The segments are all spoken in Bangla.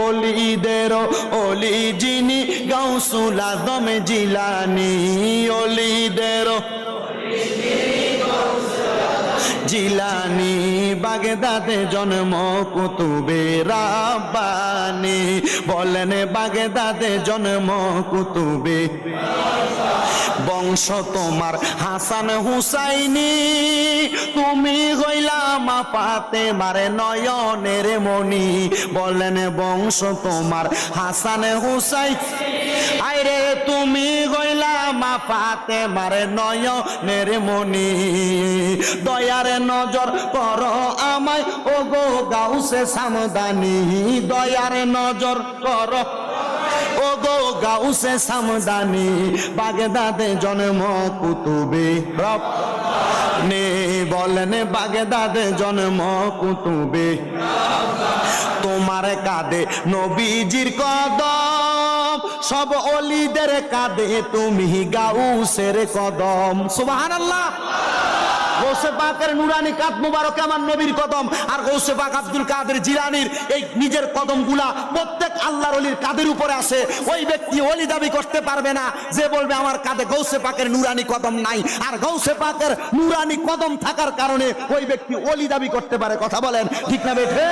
ওলিদের ওলি যিনি গাউসুল আজম জিলানী, ওলিদের জিলানী, বাগদাদে জন্ম কুতুবে রাব্বানী। বলেন বাগদাদে জন্ম কুতুবে, বংশ তোমার হাসান হুসাইনি, তুমি হইলা মা ফাতেমার নয়নের মণি। বলেন বংশ তোমার হাসান হুসাইন, আইরে তুমি হইলা মা ফাতেমার নয়নের মণি। দয়ার নজর করো আমায় ও গো গাউসে সামদানি, দয়ার নজর করো ও গো গাউসে সামদানি। বাগদাদে জন্ম কুতুবে রব্বানী, বলেন বাগদাদে জন্ম কুতুবে। তোমার কাঁধে নবীজির কদম, সব ওলিদের কাঁধে তুমি গাউসের কদম। সুবহানাল্লাহ। গৌসে পাকের নুরানি কাঁধ মুবারক আমার নবীর কদম, আর গৌসে পাক আব্দুল কাদের জিলানীর এই নিজের কদমগুলা প্রত্যেক আল্লাহর ওলির কাঁধের উপরে আছে। ওই ব্যক্তি ওলি দাবি করতে পারবে না যে বলবে আমার কাঁধে গৌসে পাকের নুরানি কদম নাই। আর গৌসে পাকের নুরানি কদম থাকার কারণে ওই ব্যক্তি ওলি দাবি করতে পারে। কথা বলেন ঠিক না বেঠে?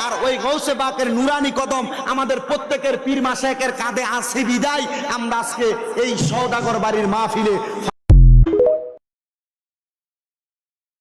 আর ওই গৌসে পাকের নুরানি কদম আমাদের প্রত্যেকের পীর মাশায়েখের কাঁধে আছে বিদায় আমরা আজকে এই সওদাগর বাড়ির মাহফিলে